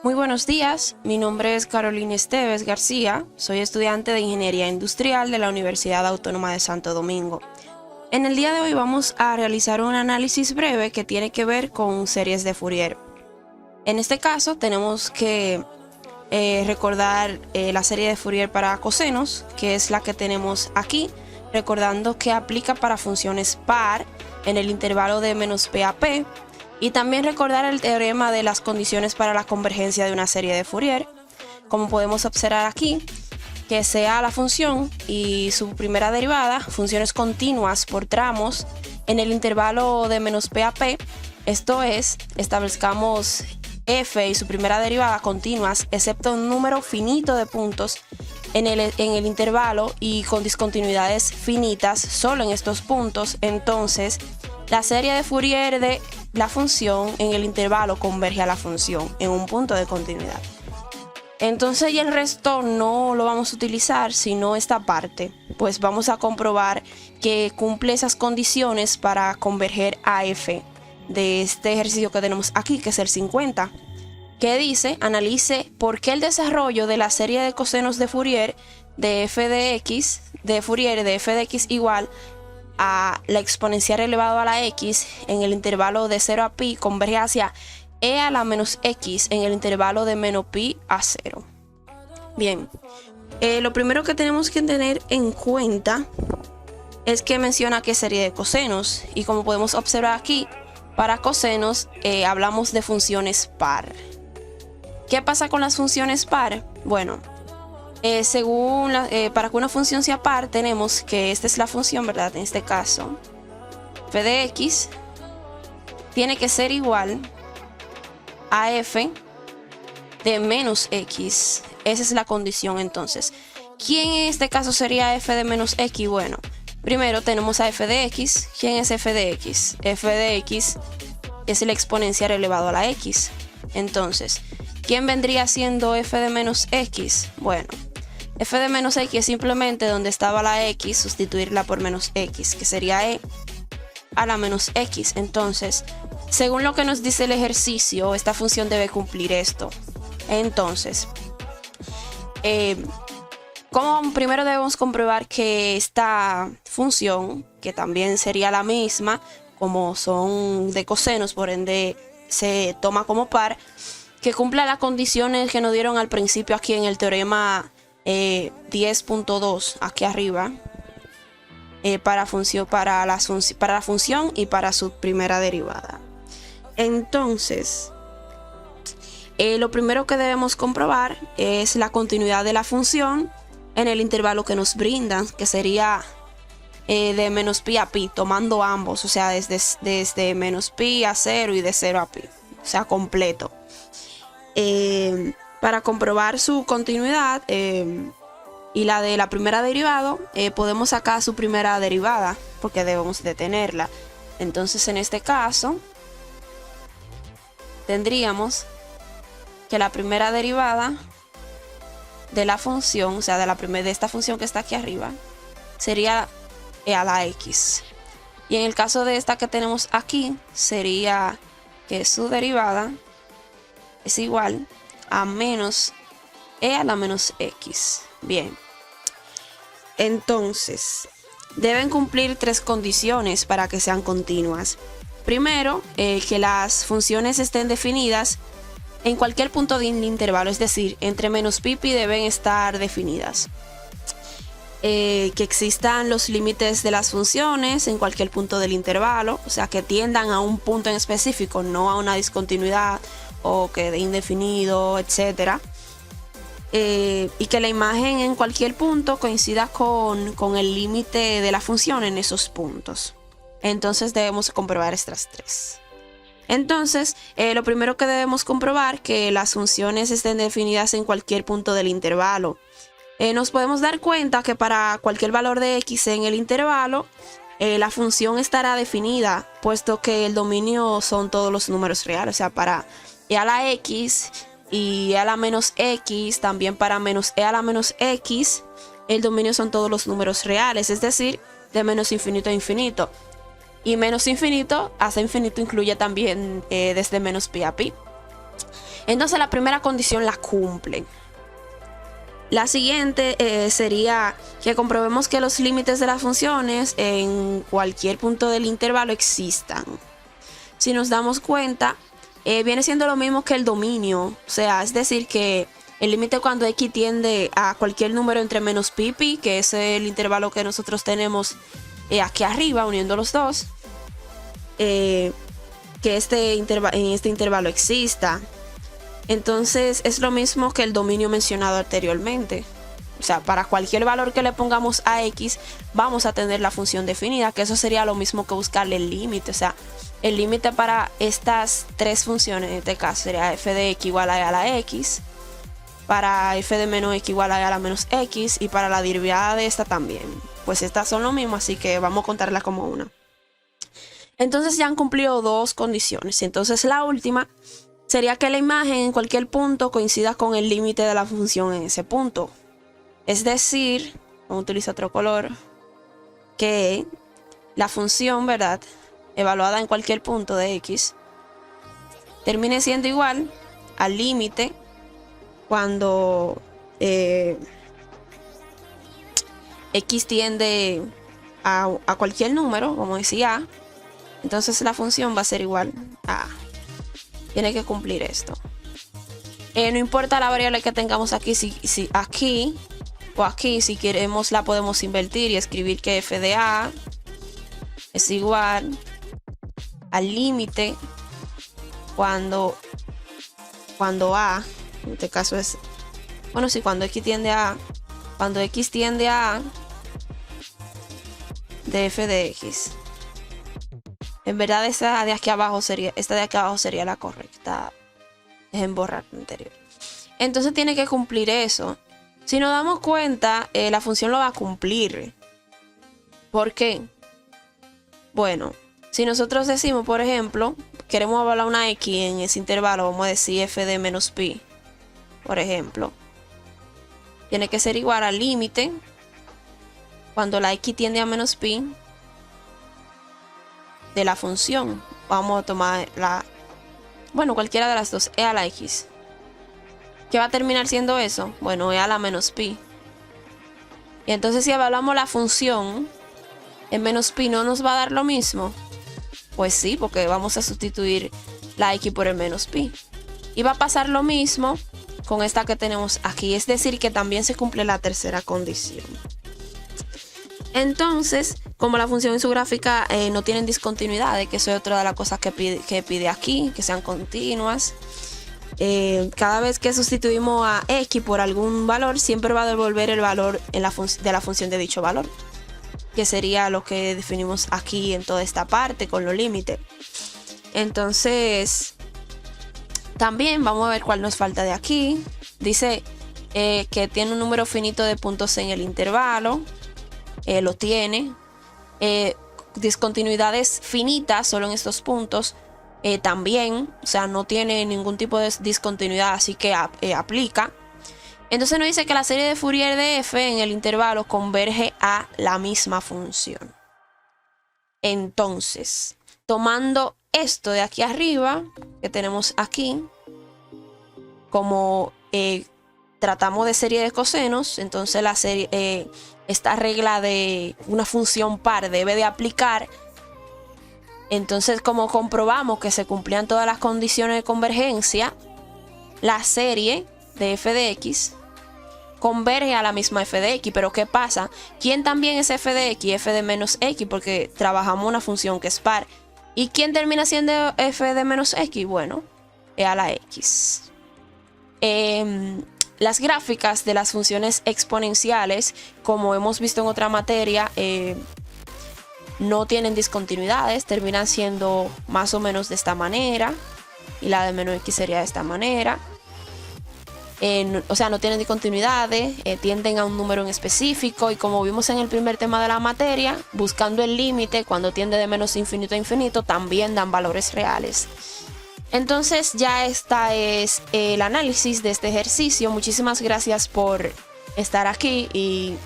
Muy buenos días, mi nombre es Carolina Esteves García, soy estudiante de Ingeniería Industrial de la Universidad Autónoma de Santo Domingo. En el día de hoy vamos a realizar un análisis breve que tiene que ver con series de Fourier. En este caso tenemos que recordar la serie de Fourier para cosenos, que es la que tenemos aquí, recordando que aplica para funciones par en el intervalo de menos p a p, y también recordar el teorema de las condiciones para la convergencia de una serie de Fourier. Como podemos observar aquí, que sea la función y su primera derivada, funciones continuas por tramos en el intervalo de menos p a p, esto es, establezcamos f y su primera derivada continuas, excepto un número finito de puntos en el intervalo y con discontinuidades finitas solo en estos puntos. Entonces, la serie de Fourier de la función en el intervalo converge a la función en un punto de continuidad. Entonces, y el resto no lo vamos a utilizar, sino esta parte. Pues vamos a comprobar que cumple esas condiciones para converger a f de este ejercicio que tenemos aquí, que es el 50. Que dice, analice por qué el desarrollo de la serie de cosenos de Fourier de f de x, de Fourier de f de x igual a la exponencial elevado a la x en el intervalo de 0 a pi converge hacia e a la menos x en el intervalo de menos pi a 0. Bien, lo primero que tenemos que tener en cuenta es que menciona que serie de cosenos, y como podemos observar aquí, para cosenos hablamos de funciones par. ¿Qué pasa con las funciones par? Bueno, para que una función sea par, tenemos que esta es la función, ¿verdad? En este caso, f de x tiene que ser igual a f de menos x. Esa es la condición. Entonces, ¿quién en este caso sería f de menos x? Bueno, primero tenemos a f de x. ¿Quién es f de x? F de x es el exponencial elevado a la x. Entonces, ¿quién vendría siendo f de menos x? Bueno, f de menos x es simplemente donde estaba la x, sustituirla por menos x, que sería e a la menos x. Entonces, según lo que nos dice el ejercicio, esta función debe cumplir esto. Entonces, como primero debemos comprobar que esta función, que también sería la misma, como son de cosenos, por ende se toma como par, que cumpla las condiciones que nos dieron al principio aquí en el teorema 10.2 aquí arriba, para la función y para su primera derivada. Entonces, lo primero que debemos comprobar es la continuidad de la función en el intervalo que nos brindan, que sería de menos pi a pi, tomando ambos, o sea, desde menos pi a 0 y de 0 a pi, o sea, completo. Para comprobar su continuidad y la de la primera derivada, podemos sacar su primera derivada porque debemos de tenerla. Entonces, en este caso, tendríamos que la primera derivada de la función, o sea, de esta función que está aquí arriba, sería e a la x. Y en el caso de esta que tenemos aquí, sería que su derivada es igual a menos e a la menos x. Bien, entonces deben cumplir tres condiciones para que sean continuas. Primero, que las funciones estén definidas en cualquier punto del intervalo, es decir, entre menos pi pi deben estar definidas. Que existan los límites de las funciones en cualquier punto del intervalo, o sea, que tiendan a un punto en específico, no a una discontinuidad o que de indefinido, etc. Y que la imagen en cualquier punto coincida con el límite de la función en esos puntos. Entonces debemos comprobar estas tres. Entonces, lo primero que debemos comprobar que las funciones estén definidas en cualquier punto del intervalo. Nos podemos dar cuenta que para cualquier valor de x en el intervalo, la función estará definida, puesto que el dominio son todos los números reales. O sea, para e a la x y e a la menos x, también para menos e a la menos x, el dominio son todos los números reales, es decir, de menos infinito a infinito. Y menos infinito hasta infinito incluye también desde menos pi a pi. Entonces la primera condición la cumplen. La siguiente sería que comprobemos que los límites de las funciones en cualquier punto del intervalo existan. Si nos damos cuenta, viene siendo lo mismo que el dominio. O sea, es decir que el límite cuando x tiende a cualquier número entre menos pi y pi, que es el intervalo que nosotros tenemos aquí arriba, uniendo los dos, que en este intervalo exista. Entonces es lo mismo que el dominio mencionado anteriormente. O sea, para cualquier valor que le pongamos a x, vamos a tener la función definida, que eso sería lo mismo que buscarle el límite. O sea, el límite para estas tres funciones, en este caso sería f de x igual a la x, para f de menos x igual a la menos x, y para la derivada de esta también. Pues estas son lo mismo, así que vamos a contarlas como una. Entonces ya han cumplido dos condiciones. Entonces la última sería que la imagen en cualquier punto coincida con el límite de la función en ese punto. Es decir, vamos a utilizar otro color, que la función, ¿verdad?, evaluada en cualquier punto de x, termine siendo igual al límite cuando x tiende a cualquier número, como decía a. Entonces la función va a ser igual a a. Tiene que cumplir esto. No importa la variable que tengamos aquí, si aquí o aquí, si queremos la podemos invertir y escribir que f de a es igual al límite cuando a, en este caso es, bueno, sí, cuando x tiende a de f de x. En verdad esta de aquí abajo sería la correcta. Dejen borrar la anterior. Entonces tiene que cumplir eso. Si nos damos cuenta, la función lo va a cumplir. ¿Por qué? Bueno, si nosotros decimos, por ejemplo, queremos evaluar una x en ese intervalo, vamos a decir f de menos pi, por ejemplo. Tiene que ser igual al límite cuando la x tiende a menos pi de la función. Vamos a tomar cualquiera de las dos, e a la x. ¿Qué va a terminar siendo eso? Bueno, e a la menos pi. Y entonces si evaluamos la función en menos pi, ¿no nos va a dar lo mismo? Pues sí, porque vamos a sustituir la x por el menos pi. Y va a pasar lo mismo con esta que tenemos aquí. Es decir, que también se cumple la tercera condición. Entonces, como la función en su gráfica no tienen discontinuidades, que eso es otra de las cosas que pide aquí, que sean continuas. Cada vez que sustituimos a x por algún valor, siempre va a devolver el valor de la función de dicho valor, que sería lo que definimos aquí en toda esta parte con los límites. Entonces, también vamos a ver cuál nos falta de aquí. Dice que tiene un número finito de puntos en el intervalo. Lo tiene. Discontinuidades finitas solo en estos puntos. También, o sea, no tiene ningún tipo de discontinuidad, así que aplica. Entonces nos dice que la serie de Fourier de f en el intervalo converge a la misma función. Entonces, tomando esto de aquí arriba, que tenemos aquí, como tratamos de serie de cosenos, entonces la serie, esta regla de una función par debe de aplicar. Entonces, como comprobamos que se cumplían todas las condiciones de convergencia, la serie de f de x converge a la misma f de x. Pero ¿qué pasa? ¿Quién también es f de x? F de menos x, porque trabajamos una función que es par. ¿Y quién termina siendo f de menos x? Bueno, e a la x. Las gráficas de las funciones exponenciales, como hemos visto en otra materia, no tienen discontinuidades, terminan siendo más o menos de esta manera, y la de menos x sería de esta manera. O sea, no tienen discontinuidades, tienden a un número en específico, y como vimos en el primer tema de la materia, buscando el límite, cuando tiende de menos infinito a infinito, también dan valores reales. Entonces ya esta es el análisis de este ejercicio. Muchísimas gracias por estar aquí y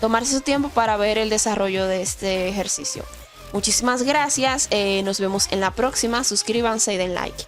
tomarse su tiempo para ver el desarrollo de este ejercicio. Muchísimas gracias, nos vemos en la próxima. Suscríbanse y den like.